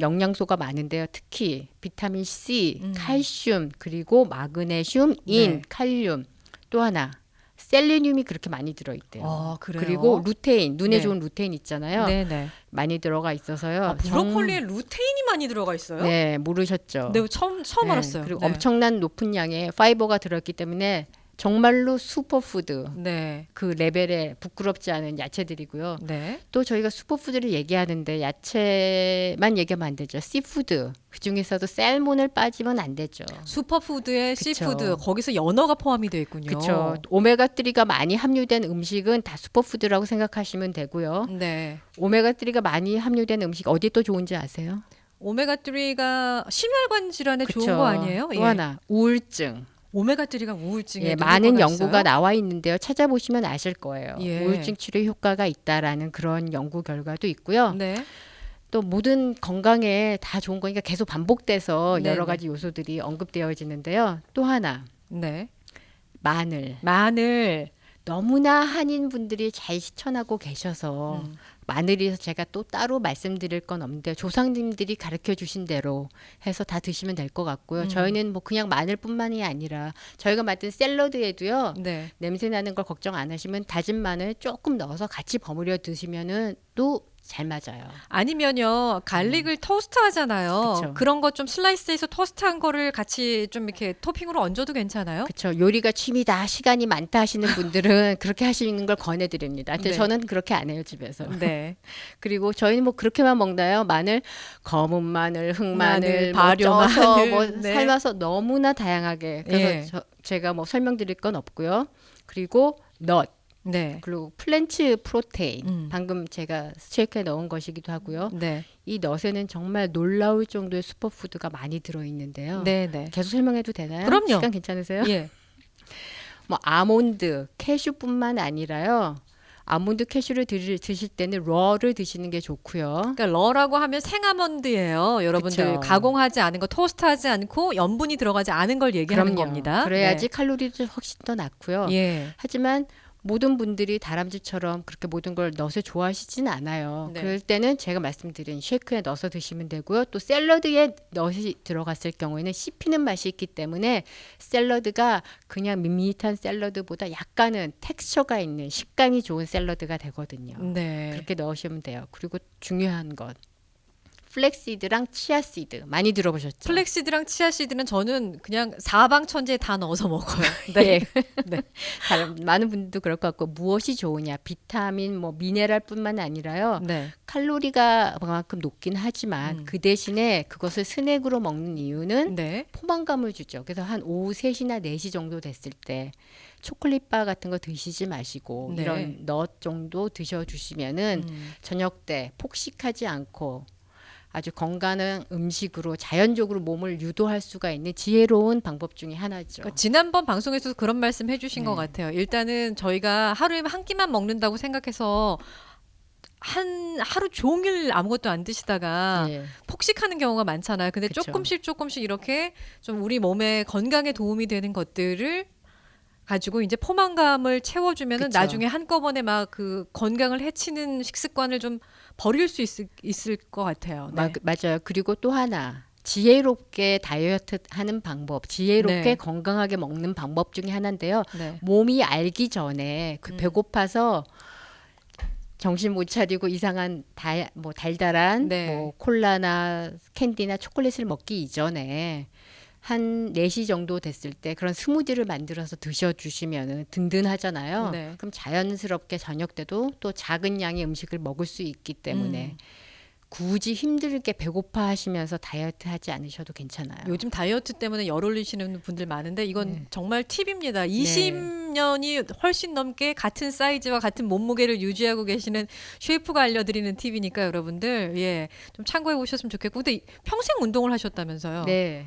영양소가 많은데요. 특히 비타민 C, 칼슘, 그리고 마그네슘, 인, 네. 칼륨. 또 하나 셀레늄이 그렇게 많이 들어있대요. 아, 그래요? 그리고 루테인, 눈에 네. 좋은 루테인 있잖아요. 네네. 많이 들어가 있어서요. 아, 브로콜리에 루테인이 많이 들어가 있어요? 네, 모르셨죠? 네, 처음 네, 알았어요. 그리고 네. 엄청난 높은 양의 파이버가 들어있기 때문에 정말로 슈퍼푸드 네. 그 레벨에 부끄럽지 않은 야채들이고요. 네. 또 저희가 슈퍼푸드를 얘기하는데 야채만 얘기하면 안 되죠. 씨푸드 그 중에서도 셀몬을 빠지면 안 되죠. 슈퍼푸드에 그쵸. 씨푸드 거기서 연어가 포함이 되어 있군요. 그렇죠. 오메가3가 많이 함유된 음식은 다 슈퍼푸드라고 생각하시면 되고요. 네. 오메가3가 많이 함유된 음식 어디 또 좋은지 아세요? 오메가3가 심혈관 질환에 그쵸. 좋은 거 아니에요? 또 하나 우울증. 오메가3가 우울증에 예, 효과가 많은 있어요? 연구가 나와 있는데요. 찾아보시면 아실 거예요. 예. 우울증 치료에 효과가 있다라는 그런 연구 결과도 있고요. 네. 또 모든 건강에 다 좋은 거니까 계속 반복돼서 네네. 여러 가지 요소들이 언급되어지는데요. 또 하나 네. 마늘. 마늘. 너무나 한인 분들이 잘 실천하고 계셔서 마늘이 제가 또 따로 말씀드릴 건 없는데 조상님들이 가르쳐 주신 대로 해서 다 드시면 될 것 같고요. 저희는 뭐 그냥 마늘뿐만이 아니라 저희가 만든 샐러드에도요. 네. 냄새 나는 걸 걱정 안 하시면 다진 마늘 조금 넣어서 같이 버무려 드시면은 또 잘 맞아요. 아니면요 갈릭을 토스트 하잖아요. 그쵸. 그런 거 좀 슬라이스해서 토스트한 거를 같이 좀 이렇게 토핑으로 얹어도 괜찮아요? 그렇죠. 요리가 취미다, 시간이 많다 하시는 분들은 그렇게 하시는 걸 권해드립니다. 근데 네. 저는 그렇게 안 해요 집에서. 네. 그리고 저희는 뭐 그렇게만 먹나요? 마늘, 검은 마늘, 흑마늘, 마늘, 뭐 발효 쪄서 마늘, 뭐 네. 삶아서 너무나 다양하게. 그래서 예. 제가 뭐 설명드릴 건 없고요. 그리고 넛, 네. 그리고 플랜트 프로테인. 음. 방금 제가 쉐이크에 넣은 것이기도 하고요. 네. 이 넛에는 정말 놀라울 정도의 슈퍼푸드가 많이 들어있는데요. 네, 네. 계속 설명해도 되나요? 그럼요. 시간 괜찮으세요? 예. 뭐 아몬드, 캐슈뿐만 아니라요. 아몬드, 캐슈를 드실 때는 러를 드시는 게 좋고요. 그러니까 러라고 하면 생아몬드예요. 여러분들 그쵸. 가공하지 않은 거 토스트하지 않고 염분이 들어가지 않은 걸 얘기하는 그럼요. 겁니다. 그래야지 칼로리도 훨씬 더 낮고요. 네. 예. 하지만 모든 분들이 다람쥐처럼 그렇게 모든 걸 넣어서 좋아하시진 않아요. 네. 그럴 때는 제가 말씀드린 쉐이크에 넣어서 드시면 되고요. 또 샐러드에 넣이 들어갔을 경우에는 씹히는 맛이 있기 때문에 샐러드가 그냥 밋밋한 샐러드보다 약간은 텍스처가 있는 식감이 좋은 샐러드가 되거든요. 네. 그렇게 넣으시면 돼요. 그리고 중요한 것 플렉시드랑 치아씨드 많이 들어보셨죠? 플렉시드랑 치아씨드는 저는 그냥 사방천지에 다 넣어서 먹어요. 네. 네. 많은 분들도 그럴 것 같고 무엇이 좋으냐 비타민 뭐 미네랄뿐만 아니라요 네. 칼로리가 그만큼 높긴 하지만 그 대신에 그것을 스낵으로 먹는 이유는 네. 포만감을 주죠. 그래서 한 오후 3시나 4시 정도 됐을 때 초콜릿바 같은 거 드시지 마시고 네. 이런 넛 정도 드셔주시면은 저녁 때 폭식하지 않고 아주 건강한 음식으로 자연적으로 몸을 유도할 수가 있는 지혜로운 방법 중에 하나죠. 그러니까 지난번 방송에서도 그런 말씀 해주신 네. 것 같아요. 일단은 저희가 하루에 한 끼만 먹는다고 생각해서 하루 종일 아무것도 안 드시다가 예. 폭식하는 경우가 많잖아요. 근데 그쵸. 조금씩 이렇게 좀 우리 몸의 건강에 도움이 되는 것들을 가지고 이제 포만감을 채워주면은 그쵸. 나중에 한꺼번에 막 그 건강을 해치는 식습관을 좀 버릴 수 있을 것 같아요. 네. 맞아요. 그리고 또 하나 지혜롭게 다이어트 하는 방법, 지혜롭게 네. 건강하게 먹는 방법 중에 하나인데요. 네. 몸이 알기 전에 그 배고파서 정신 못 차리고 이상한 뭐 달달한 네. 뭐 콜라나 캔디나 초콜릿을 먹기 이전에 한 4시 정도 됐을 때 그런 스무디를 만들어서 드셔주시면 든든하잖아요. 네. 그럼 자연스럽게 저녁 때도 또 작은 양의 음식을 먹을 수 있기 때문에 굳이 힘들게 배고파 하시면서 다이어트 하지 않으셔도 괜찮아요. 요즘 다이어트 때문에 열 올리시는 분들 많은데 이건 네. 정말 팁입니다. 20년이 훨씬 넘게 같은 사이즈와 같은 몸무게를 유지하고 계시는 셰프가 알려드리는 팁이니까 여러분들 예, 좀 참고해 보셨으면 좋겠고 근데 평생 운동을 하셨다면서요. 네.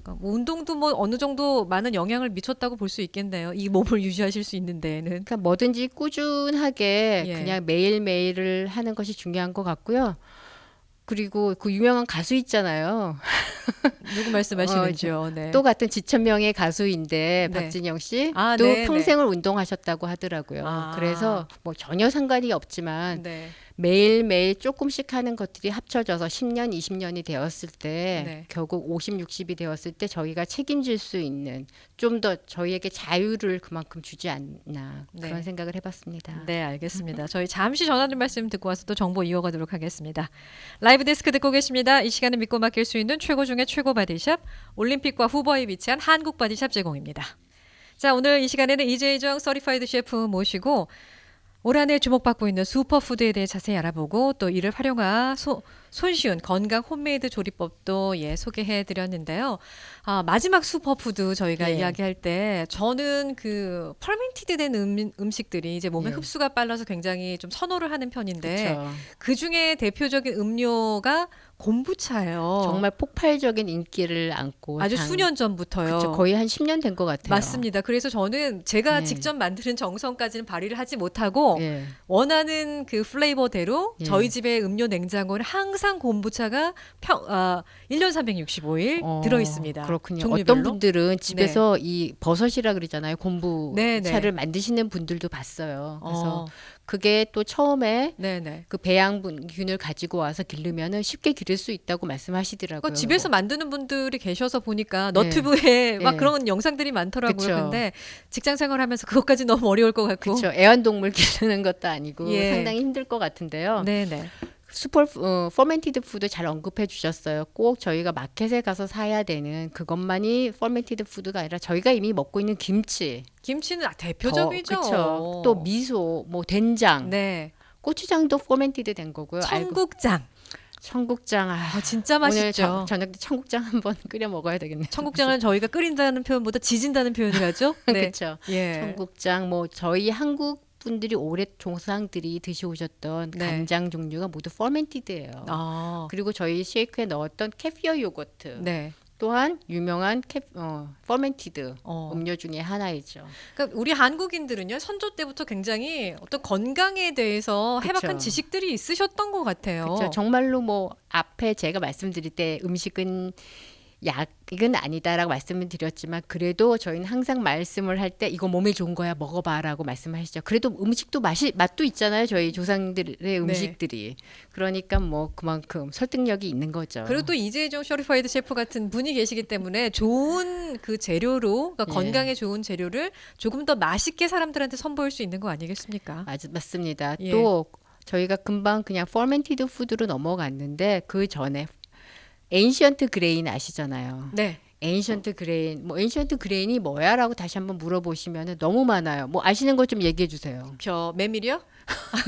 그러니까 뭐 운동도 뭐 어느 정도 많은 영향을 미쳤다고 볼 수 있겠네요. 이 몸을 유지하실 수 있는 데에는. 그러니까 뭐든지 꾸준하게 예. 그냥 매일매일을 하는 것이 중요한 것 같고요. 그리고 그 유명한 가수 있잖아요. 누구 말씀하시는지요? 네. 또 같은 지천명의 가수인데 네. 박진영 씨 아, 또 네, 평생을 운동하셨다고 하더라고요. 아. 그래서 뭐 전혀 상관이 없지만 네. 매일매일 조금씩 하는 것들이 합쳐져서 10년, 20년이 되었을 때 네. 결국 50, 60이 되었을 때 저희가 책임질 수 있는 좀 더 저희에게 자유를 그만큼 주지 않나 네. 그런 생각을 해봤습니다. 네, 알겠습니다. 저희 잠시 전하는 말씀 듣고 와서 또 정보 이어가도록 하겠습니다. 라이브 데스크 듣고 계십니다. 이 시간은 믿고 맡길 수 있는 최고 중에 최고 바디샵, 올림픽과 후보에 위치한 한국 바디샵 제공입니다. 자, 오늘 이 시간에는 이재정 서티파이드 셰프 모시고 올 한 해 주목받고 있는 슈퍼푸드에 대해 자세히 알아보고 또 이를 활용한 손쉬운 건강 홈메이드 조리법도 소개해 드렸는데요. 마지막 슈퍼푸드 저희가 예. 이야기할 때 저는 그 퍼멘티드 된 음식들이 이제 몸에 예. 흡수가 빨라서 굉장히 좀 선호를 하는 편인데 그렇죠. 그 중에 대표적인 음료가 콤부차예요. 정말 폭발적인 인기를 안고 아주 수년 전부터요. 그쵸, 거의 한 10년 된 것 같아요. 맞습니다. 그래서 저는 제가 네. 직접 만드는 정성까지는 발휘를 하지 못하고 예. 원하는 그 플레이버대로 예. 저희 집의 음료 냉장고에 항상 콤부차가 1년 365일 들어 있습니다. 그렇군요. 종류별로. 어떤 분들은 집에서 이 버섯이라 그러잖아요. 콤부차를 네. 만드시는 분들도 봤어요. 그래서 어, 그게 또 처음에 네네. 그 배양균을 가지고 와서 기르면은 쉽게 기를 수 있다고 말씀하시더라고요. 그러니까 집에서 만드는 분들이 계셔서 보니까 너튜브에 막 네. 그런 영상들이 많더라고요. 그쵸. 근데 직장 생활하면서 그것까지 너무 어려울 것 같고. 그렇죠. 애완동물 기르는 것도 아니고 예. 상당히 힘들 것 같은데요. 네네. 퍼멘티드 푸드 잘 언급해 주셨어요. 꼭 저희가 마켓에 가서 사야 되는 그것만이 퍼멘티드 푸드가 아니라 저희가 이미 먹고 있는 김치, 김치는 대표적이죠. 그렇죠. 또 미소, 뭐 된장, 네. 고추장도 퍼멘티드 된 거고요. 청국장. 청국장, 진짜 오늘 맛있죠. 저녁 때 청국장 한번 끓여 먹어야 되겠네요. 청국장은 저희가 끓인다는 표현보다 지진다는 표현을 하죠. 네. 그렇죠. 예. 청국장, 뭐 저희 한국 분들이 오래 조상들이 드셔오셨던 네. 간장 종류가 모두 퍼멘티드예요. 아, 그리고 저희 쉐이크에 넣었던 캐피어 요거트 네. 또한 유명한 퍼멘티드 어. 음료 중에 하나이죠. 그러니까 우리 한국인들은요 선조 때부터 굉장히 어떤 건강에 대해서 해박한 그쵸. 지식들이 있으셨던 것 같아요. 그렇죠. 정말로 뭐 앞에 제가 말씀드릴 때 음식은 약은 아니다라고 말씀을 드렸지만 그래도 저희는 항상 말씀을 할 때 이거 몸에 좋은 거야 먹어봐라고 말씀하시죠. 그래도 음식도 맛도 있잖아요. 저희 조상들의 음식들이. 그러니까 뭐 그만큼 설득력이 있는 거죠. 그리고 또 이재종 쇼리파이드 셰프 같은 분이 계시기 때문에 좋은 그 재료로 그러니까 예. 건강에 좋은 재료를 조금 더 맛있게 사람들한테 선보일 수 있는 거 아니겠습니까? 맞습니다. 예. 또 저희가 금방 그냥 퍼멘티드 푸드로 넘어갔는데 그 전에 엔시언트 그레인 아시잖아요. 네. 엔시언트 그레인, 뭐 엔시언트 그레인이 뭐야라고 다시 한번 물어보시면 너무 많아요. 뭐 아시는 것 좀 얘기해 주세요. 저 메밀이요?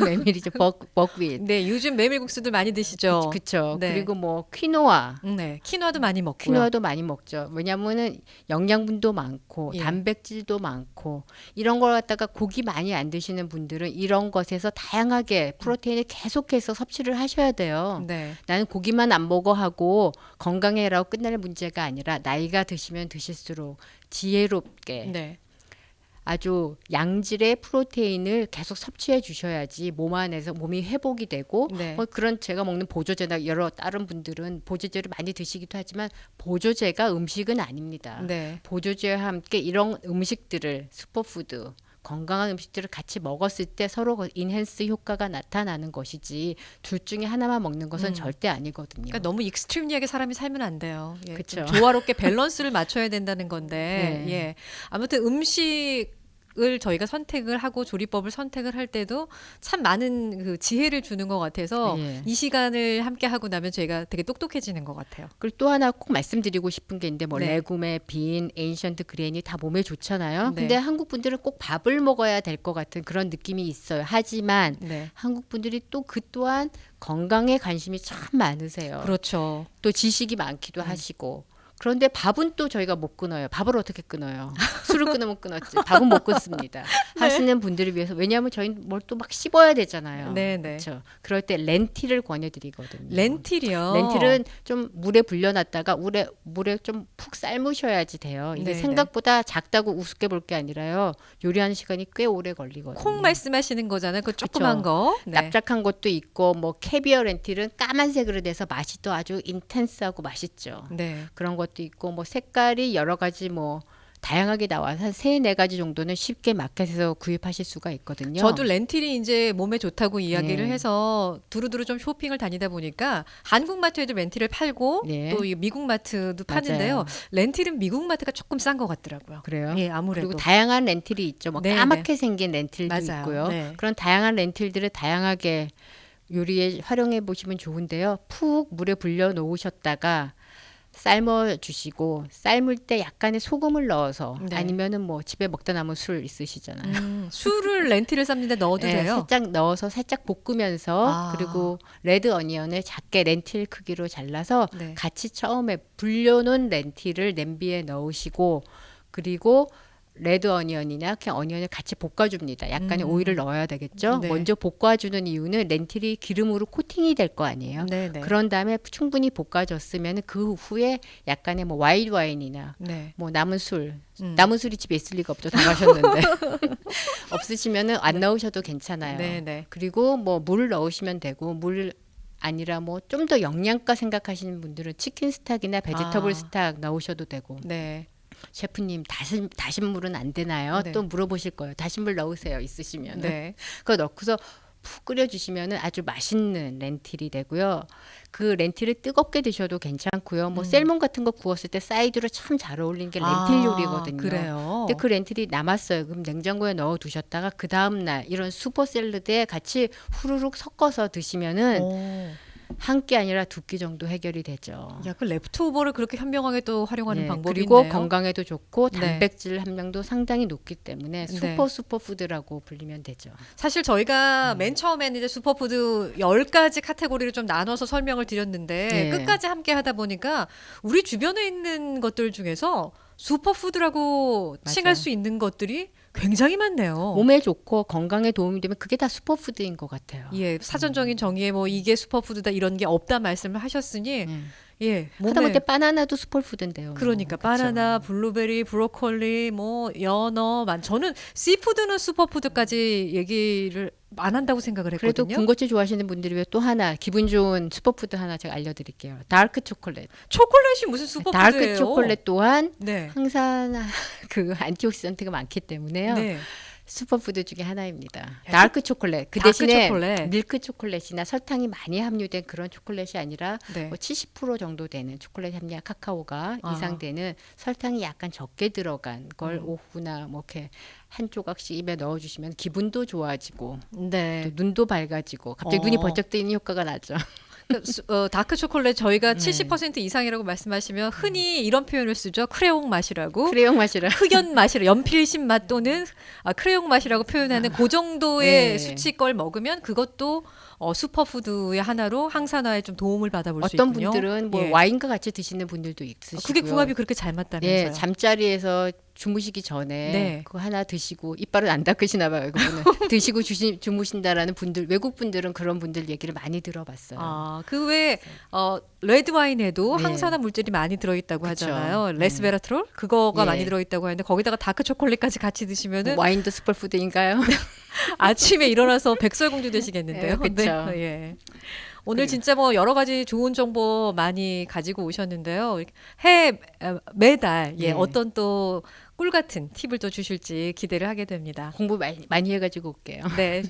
메밀이죠, 버크윗. 네, 요즘 메밀국수들 많이 드시죠. 그렇죠. 네. 그리고 뭐 퀴노아, 네, 키노아도 많이 먹고요. 퀴노아도 많이 먹죠. 왜냐하면은 영양분도 많고 예. 단백질도 많고 이런 걸 갖다가 고기 많이 안 드시는 분들은 이런 것에서 다양하게 프로테인을 계속해서 섭취를 하셔야 돼요. 네, 나는 고기만 안 먹어 하고 건강해라고 끝날 문제가 아니라 나이가 드시면 드실수록 지혜롭게 네, 아주 양질의 프로테인을 계속 섭취해 주셔야지 몸 안에서 몸이 회복이 되고 네. 그런 제가 먹는 보조제나 여러 다른 분들은 보조제를 많이 드시기도 하지만 보조제가 음식은 아닙니다. 네. 보조제와 함께 이런 음식들을 슈퍼푸드 건강한 음식들을 같이 먹었을 때 서로 인핸스 효과가 나타나는 것이지 둘 중에 하나만 먹는 것은 절대 아니거든요. 그러니까 너무 익스트림리하게 사람이 살면 안 돼요. 예, 그쵸. 좀 조화롭게 밸런스를 맞춰야 된다는 건데, 네. 예. 아무튼 음식을 저희가 선택을 하고 조리법을 선택을 할 때도 참 많은 그 지혜를 주는 것 같아서 예. 이 시간을 함께 하고 나면 저희가 되게 똑똑해지는 것 같아요. 그리고 또 하나 꼭 말씀드리고 싶은 게 있는데 뭐 네. 레구메, 빈, 에인션트 그레인이 다 몸에 좋잖아요. 네. 근데 한국 분들은 꼭 밥을 먹어야 될 것 같은 그런 느낌이 있어요. 하지만 네. 한국 분들이 또 그 또한 건강에 관심이 참 많으세요. 그렇죠. 또 지식이 많기도 하시고. 그런데 밥은 또 저희가 못 끊어요. 밥을 어떻게 끊어요? 술을 끊으면 끊었지. 밥은 못 끊습니다. 하시는 분들을 위해서 왜냐하면 저희는 뭘 또 막 씹어야 되잖아요. 네, 네. 그렇죠. 그럴 때 렌틸을 권해드리거든요. 렌틸이요. 렌틸은 좀 물에 불려놨다가 물에 좀 푹 삶으셔야지 돼요. 이게 네, 생각보다 작다고 우습게 볼 게 아니라요. 요리하는 시간이 꽤 오래 걸리거든요. 콩 말씀하시는 거잖아요. 그 조그만 거. 네. 납작한 것도 있고 뭐 캐비어 렌틸은 까만색으로 돼서 맛이 또 아주 인텐스하고 맛있죠. 네. 그런 것도 있고 뭐 색깔이 여러 가지 뭐 다양하게 나와서 한 3-4가지 정도는 쉽게 마켓에서 구입하실 수가 있거든요. 저도 렌틸이 이제 몸에 좋다고 이야기를 네. 해서 두루두루 좀 쇼핑을 다니다 보니까 한국 마트에도 렌틸을 팔고 네. 또 이 미국 마트도 파는데요. 맞아요. 렌틸은 미국 마트가 조금 싼 것 같더라고요. 그래요? 예, 아무래도. 그리고 다양한 렌틸이 있죠. 뭐 네, 까맣게 생긴 렌틸도 맞아요. 있고요. 네. 그런 다양한 렌틸들을 다양하게 요리에 활용해 보시면 좋은데요. 푹 물에 불려 놓으셨다가 삶아 주시고 삶을 때 약간의 소금을 넣어서 네. 아니면은 뭐 집에 먹다 남은 술 있으시잖아요. 술을 렌틸을 삶는데 넣어도 네, 돼요? 살짝 넣어서 살짝 볶으면서 아. 그리고 레드 어니언을 작게 렌틸 크기로 잘라서 네. 같이 처음에 불려놓은 렌틸을 냄비에 넣으시고 그리고 레드 어니언이나 그냥 어니언을 같이 볶아줍니다. 약간의 오일을 넣어야 되겠죠. 네. 먼저 볶아주는 이유는 렌틸이 기름으로 코팅이 될 거 아니에요. 네네. 그런 다음에 충분히 볶아줬으면 그 후에 약간의 뭐 와이드 와인이나 네. 뭐 남은 술, 음. 남은 술이 집에 있을 리가 없죠. 다 마셨는데 없으시면은 안 넣으셔도 괜찮아요. 네네. 그리고 뭐 물을 넣으시면 되고 물 아니라 뭐 좀 더 영양가 생각하시는 분들은 치킨 스탁이나 베지터블 아. 스탁 넣으셔도 되고 네. 셰프님 다신 물은 안 되나요? 네. 또 물어보실 거예요. 다신 물 넣으세요. 있으시면 네. 그거 넣고서 푹 끓여주시면은 아주 맛있는 렌틸이 되고요. 그 렌틸을 뜨겁게 드셔도 괜찮고요. 뭐 셀몬 같은 거 구웠을 때 사이드로 참 잘 어울리는 게 렌틸 요리거든요. 그래요. 근데 그 렌틸이 남았어요. 그럼 냉장고에 넣어 두셨다가 그 다음 날 이런 슈퍼 샐러드에 같이 후루룩 섞어서 드시면은 오. 한 끼 아니라 2끼 정도 해결이 되죠. 야, 그 랩트오버를 그렇게 현명하게 또 활용하는 네, 방법이 그리고 있네요. 건강에도 좋고 네. 단백질 함량도 상당히 높기 때문에 네. 슈퍼푸드라고 불리면 되죠. 사실 저희가 맨 처음에는 이제 슈퍼푸드 10가지 카테고리를 좀 나눠서 설명을 드렸는데 네. 끝까지 함께 하다 보니까 우리 주변에 있는 것들 중에서 슈퍼푸드라고 칭할 맞아요. 수 있는 것들이 굉장히 많네요. 몸에 좋고 건강에 도움이 되면 그게 다 슈퍼푸드인 것 같아요. 예, 사전적인 정의에 뭐 이게 슈퍼푸드다 이런 게 없다 말씀을 하셨으니 예, 하다못해 바나나도 슈퍼푸드인데요. 뭐. 그러니까 그쵸? 바나나, 블루베리, 브로콜리, 뭐 연어, 저는 씨푸드는 슈퍼푸드까지 얘기를 안 한다고 생각을 그래도 했거든요. 군것질 좋아하시는 분들이 위해 또 하나 기분 좋은 슈퍼푸드 하나 제가 알려드릴게요. 다크 초콜릿. 초콜릿이 무슨 슈퍼푸드예요? 다크 초콜릿 또한 네. 항산 그 안티옥시던트가 많기 때문에요. 네. 슈퍼푸드 중에 하나입니다. 야, 다크 초콜릿. 그 다크 대신에 초콜릿. 밀크 초콜릿이나 설탕이 많이 함유된 그런 초콜릿이 아니라 네. 뭐 70% 정도 되는 초콜릿 함량 카카오가 아. 이상 되는 설탕이 약간 적게 들어간 걸 오후나 뭐 이렇게 한 조각씩 입에 넣어주시면 기분도 좋아지고 네. 또 눈도 밝아지고 갑자기 눈이 어. 번쩍 뜨이는 효과가 나죠. 다크 초콜릿 저희가 네. 70% 이상이라고 말씀하시면 흔히 이런 표현을 쓰죠. 크레용 맛이라고. 크레용 맛이라. 흑연 맛이라 연필심 맛 또는 크레용 맛이라고 표현하는 그 정도의 네. 수치 걸 먹으면 그것도 슈퍼푸드의 하나로 항산화에 좀 도움을 받아볼 수 어떤 있군요. 분들은 뭐 예. 와인과 같이 드시는 분들도 있으시고요. 그게 궁합이 그렇게 잘 맞다면서요. 예, 잠자리에서 주무시기 전에 네. 그거 하나 드시고 이빨은 안 닦으시나 봐요. 이거는 드시고 주무신다라는 분들 외국 분들은 그런 분들 얘기를 많이 들어봤어요. 그 외에 레드 와인에도 네. 항산화 물질이 많이 들어있다고 그쵸. 하잖아요. 레스베라트롤 그거가 예. 많이 들어있다고 하는데 거기다가 다크 초콜릿까지 같이 드시면은 뭐 와인도 슈퍼푸드인가요? 아침에 일어나서 백설공주 되시겠는데요. 예, 그쵸. 네, 예. 오늘 진짜 뭐 여러 가지 좋은 정보 많이 가지고 오셨는데요. 매달 예. 어떤 또 꿀 같은 팁을 또 주실지 기대를 하게 됩니다. 공부 많이 해가지고 올게요. 네,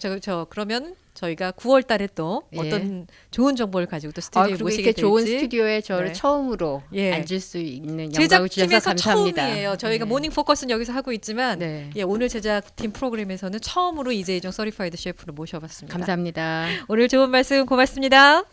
그러면 저희가 9월 달에 또 예. 어떤 좋은 정보를 가지고 또 스튜디오에 그리고 모시게 이렇게 될지. 좋은 스튜디오에 저를 네. 처음으로 예. 앉을 수 있는 영광을 주셔서 제작팀에서 감사합니다. 처음이에요. 저희가 네. 모닝 포커스는 여기서 하고 있지만 네. 오늘 제작팀 프로그램에서는 처음으로 이재희정 서리파이드 셰프를 모셔봤습니다. 감사합니다. 오늘 좋은 말씀 고맙습니다.